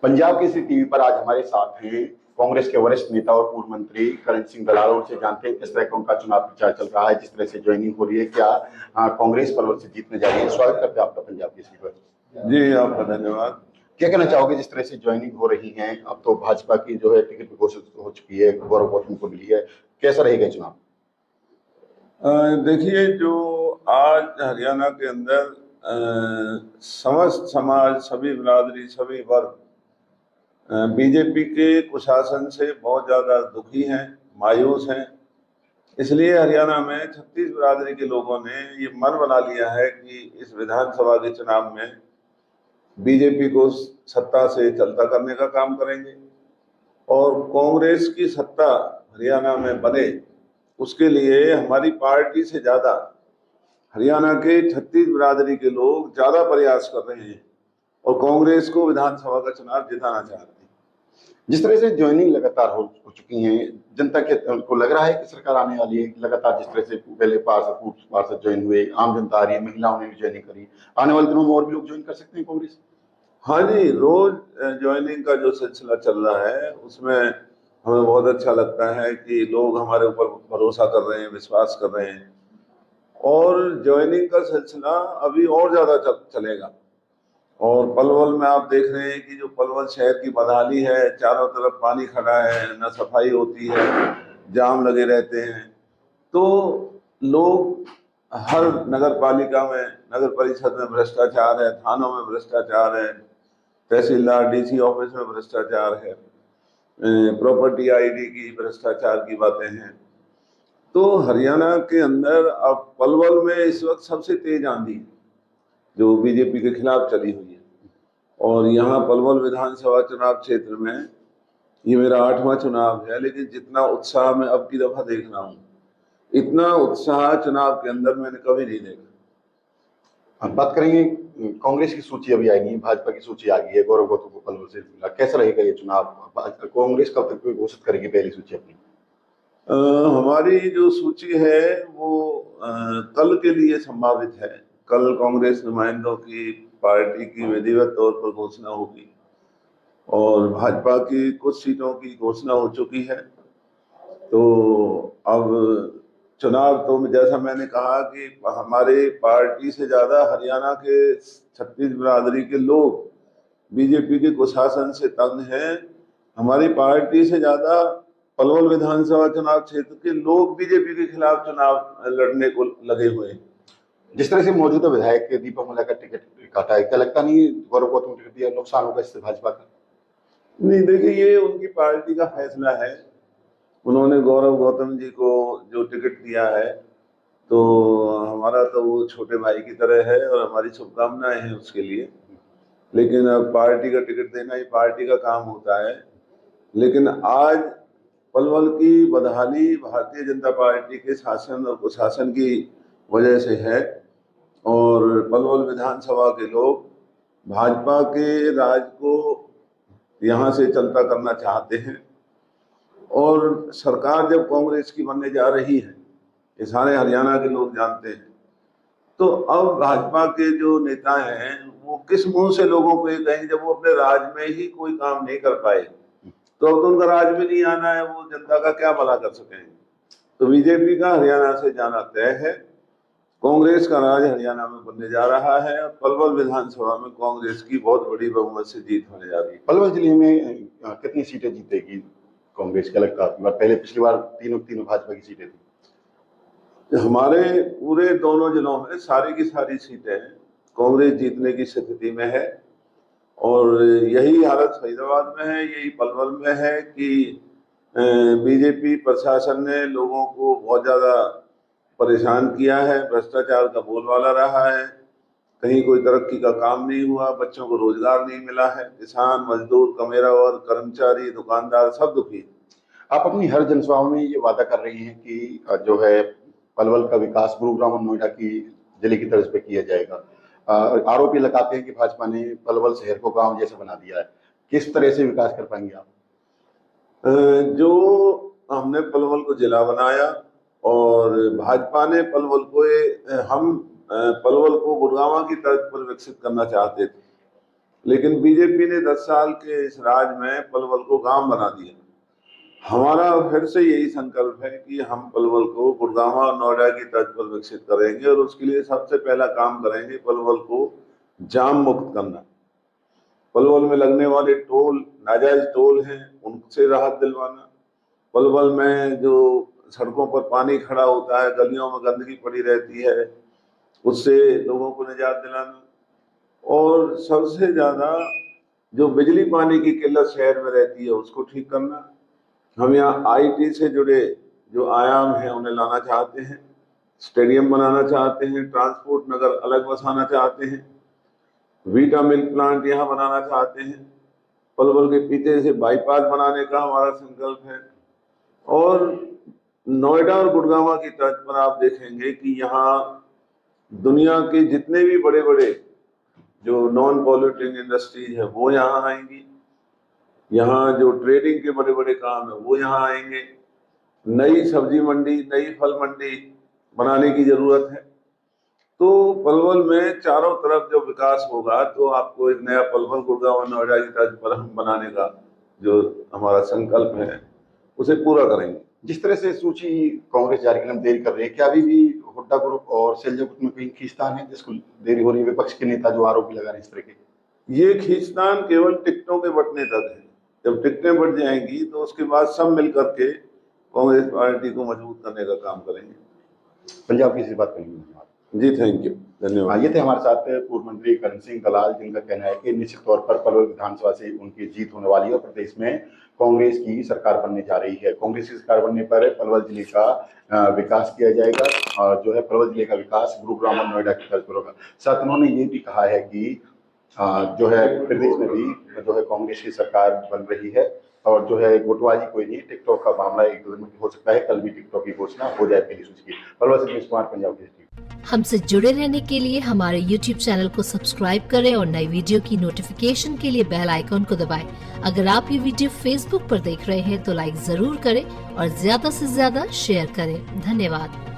Punjab Kesari TV पर आज हमारे साथ हैं कांग्रेस के वरिष्ठ नेता और पूर्व मंत्री करण सिंह बलारोड़ से जानते हैं किस तरह का उनका चुनाव प्रचार चल रहा है, जिस तरह से ज्वाइनिंग हो रही है, क्या कांग्रेस पलवल से जीतने जा रही है। स्वागत करते हैं आपका पंजाब केसरी पर। जी, आपका धन्यवाद। क्या कहना चाहोगे जिस तरह से ज्वाइनिंग हो रही है, अब तो भाजपा की जो है टिकट घोषित हो चुकी है, गौरव गौतम को मिली है, कैसा रहेगा चुनाव? देखिए, जो आज हरियाणा के अंदर समस्त समाज, सभी बिरादरी, सभी वर्ग बीजेपी के कुशासन से बहुत ज्यादा दुखी हैं, मायूस हैं। इसलिए हरियाणा में 36 बिरादरी के लोगों ने ये मन बना लिया है कि इस विधानसभा के चुनाव में बीजेपी को सत्ता से चलता करने का काम करेंगे और कांग्रेस की सत्ता हरियाणा में बने, उसके लिए हमारी पार्टी से ज्यादा हरियाणा के 36 बिरादरी के लोग ज्यादा प्रयास कर रहे हैं और कांग्रेस को विधानसभा का चुनाव जिताना चाहते हैं। जिस तरह से ज्वाइनिंग लगातार हो चुकी है, जनता के को लग रहा है कि सरकार आने वाली है। लगातार जिस तरह से पहले पार्षद ज्वाइन हुए, आम जनता आ रही है, महिलाओं ने भी ज्वाइनिंग करी, आने वाले दिनों में और भी लोग ज्वाइन कर सकते हैं कांग्रेस। हाँ जी, रोज ज्वाइनिंग का जो सिलसिला चल रहा है उसमें हमें बहुत अच्छा लगता है कि लोग हमारे ऊपर भरोसा कर रहे हैं, विश्वास कर रहे हैं और ज्वाइनिंग का सिलसिला अभी और ज्यादा चलेगा। और पलवल में आप देख रहे हैं कि जो पलवल शहर की बदहाली है, चारों तरफ पानी खड़ा है, न सफाई होती है, जाम लगे रहते हैं। तो लोग हर नगर पालिका में, नगर परिषद में भ्रष्टाचार है, थानों में भ्रष्टाचार है, तहसीलदार डीसी ऑफिस में भ्रष्टाचार है, प्रॉपर्टी आईडी की भ्रष्टाचार की बातें हैं। तो हरियाणा के अंदर अब पलवल में इस वक्त सबसे तेज आंधी जो बीजेपी के खिलाफ चली हुई है और यहाँ पलवल विधानसभा चुनाव क्षेत्र में ये मेरा 8वां चुनाव है, लेकिन जितना उत्साह मैं अब की दफा देख रहा हूँ, इतना उत्साह चुनाव के अंदर मैंने कभी नहीं देखा। हम बात करेंगे, कांग्रेस की सूची अभी आएगी, भाजपा की सूची आ गई है, गौरव गौतम को पलवल से मिला, कैसा रहेगा ये चुनाव? कांग्रेस कब तक घोषित करेगी पहली सूची अपनी? हमारी जो सूची है वो कल के लिए संभावित है। कल कांग्रेस नुमाइंदों की पार्टी की विधिवत तौर पर घोषणा होगी और भाजपा की कुछ सीटों की घोषणा हो चुकी है। तो अब चुनाव तो जैसा मैंने कहा कि हमारे पार्टी से ज्यादा हरियाणा के 36 बिरादरी के लोग बीजेपी के कुशासन से तंग हैं। हमारी पार्टी से ज्यादा पलवल विधानसभा चुनाव क्षेत्र के लोग बीजेपी के खिलाफ चुनाव लड़ने को लगे हुए हैं। जिस तरह से मौजूदा विधायक दीपक मुला का टिकट काटा है, क्या लगता नहीं गौरव गौतम टिकट दिया, नुकसान होगा इससे भाजपा का? नहीं, देखिए, ये उनकी पार्टी का फैसला है। उन्होंने गौरव गौतम जी को जो टिकट दिया है, तो हमारा तो वो छोटे भाई की तरह है और हमारी शुभकामनाएं हैं उसके लिए। लेकिन अब पार्टी का टिकट देना ही पार्टी का काम होता है। लेकिन आज पलवल की बदहाली भारतीय जनता पार्टी के शासन और कुशासन की वजह से है और पलवल विधानसभा के लोग भाजपा के राज को यहाँ से चलता करना चाहते हैं और सरकार जब कांग्रेस की बनने जा रही है, ये सारे हरियाणा के लोग जानते हैं। तो अब भाजपा के जो नेता हैं वो किस मुंह से लोगों को ये कहेंगे जब वो अपने राज में ही कोई काम नहीं कर पाए, तो अब तो उनका राज में नहीं आना है, वो जनता का क्या भला कर सकेंगे। तो बीजेपी का हरियाणा से जाना तय है। कांग्रेस का राज हरियाणा में बनने जा रहा है और पलवल विधानसभा में कांग्रेस की बहुत बड़ी बहुमत से जीत होने जा रही है। पलवल जिले में कितनी सीटें जीतेगी कांग्रेस, क्या लगता है? पहले पिछली बार तीनों भाजपा की सीटें थी। हमारे पूरे दोनों जिलों में सारी की सारी सीटें कांग्रेस जीतने की स्थिति में है और यही हालत फरीदाबाद में है, यही पलवल में है कि बीजेपी प्रशासन ने लोगों को बहुत ज्यादा परेशान किया है, भ्रष्टाचार का बोलबाला रहा है, कहीं कोई तरक्की का काम नहीं हुआ, बच्चों को रोजगार नहीं मिला है, किसान, मजदूर, कमेरा वर्ग, कर्मचारी, दुकानदार सब दुखी। आप अपनी हर जनसभाओं में ये वादा कर रही हैं कि जो है पलवल का विकास गुरुग्राम और नोएडा की जिले की तर्ज पे किया जाएगा। आरोप ये लगाते हैं कि भाजपा ने पलवल शहर को गांव जैसा बना दिया है, किस तरह से विकास कर पाएंगे आप? जो हमने पलवल को जिला बनाया और भाजपा ने पलवल को हम पलवल को गुड़गांव की तर्ज पर विकसित करना चाहते थे लेकिन बीजेपी ने 10 साल के इस राज में पलवल को गांव बना दिया। हमारा फिर से यही संकल्प है कि हम पलवल को गुड़गांव और नोएडा की तर्ज पर विकसित करेंगे और उसके लिए सबसे पहला काम करेंगे पलवल को जाम मुक्त करना। पलवल में लगने वाले टोल, नाजायज टोल हैं, उनसे राहत दिलवाना। पलवल में जो सड़कों पर पानी खड़ा होता है, गलियों में गंदगी पड़ी रहती है, उससे लोगों को निजात दिलाना। और सबसे ज्यादा जो बिजली पानी की किल्लत शहर में रहती है उसको ठीक करना। हम यहाँ आईटी से जुड़े जो आयाम हैं उन्हें लाना चाहते हैं, स्टेडियम बनाना चाहते हैं, ट्रांसपोर्ट नगर अलग बसाना चाहते हैं, वीटा मिल्क प्लांट यहाँ बनाना चाहते हैं, पलवल के पीछे से बाईपास बनाने का हमारा संकल्प है। और नोएडा और गुड़गांव की तर्ज पर आप देखेंगे कि यहाँ दुनिया के जितने भी बड़े बड़े जो नॉन पॉल्यूटिंग इंडस्ट्रीज है वो यहाँ आएंगी, यहाँ जो ट्रेडिंग के बड़े बड़े काम है वो यहाँ आएंगे। नई सब्जी मंडी, नई फल मंडी बनाने की जरूरत है। तो पलवल में चारों तरफ जो विकास होगा तो आपको एक नया पलवल गुड़गांव नोएडा की तर्ज पर हम बनाने का जो हमारा संकल्प है उसे पूरा करेंगे। जिस तरह से सूची कांग्रेस जारी करने में देरी कर रही है, क्या अभी भी हुड्डा ग्रुप और सेल्जो ग्रुप में कहीं खींचतान है जिसको देरी हो रही है? विपक्ष के नेता जो आरोप लगा रहे हैं इस तरह के, ये खींचतान केवल टिकटों के बंटने तक है। जब टिकटें बढ़ जाएंगी तो उसके बाद सब मिलकर के कांग्रेस पार्टी को मजबूत करने का काम करेंगे। पंजाब की इसी बात करेंगे। जी थैंक यू, धन्यवाद। ये थे हमारे साथ पूर्व मंत्री करण सिंह दलाल, जिनका कहना है कि निश्चित तौर पर पलवल विधानसभा से उनकी जीत होने वाली है और प्रदेश में कांग्रेस की सरकार बनने जा रही है। कांग्रेस की सरकार बनने पर पलवल जिले का विकास किया जाएगा और जो है पलवल जिले का विकास गुरुग्राम और नोएडा की तर्ज पर होगा। साथ उन्होंने ये भी कहा है कि जो है प्रदेश में भी जो है कांग्रेस की सरकार बन रही है और जो है गुटबाजी कोई नहीं, टिकटॉक का मामला एक दो दिन में हो सकता है, कल भी टिकटॉक की घोषणा हो जाए पहली सूची की। पलवल से दिनेश कुमार, पंजाब केसरी। हमसे जुड़े रहने के लिए हमारे YouTube चैनल को सब्सक्राइब करें और नई वीडियो की नोटिफिकेशन के लिए बेल आइकॉन को दबाएं। अगर आप ये वीडियो Facebook पर देख रहे हैं तो लाइक जरूर करें और ज्यादा से ज्यादा शेयर करें। धन्यवाद।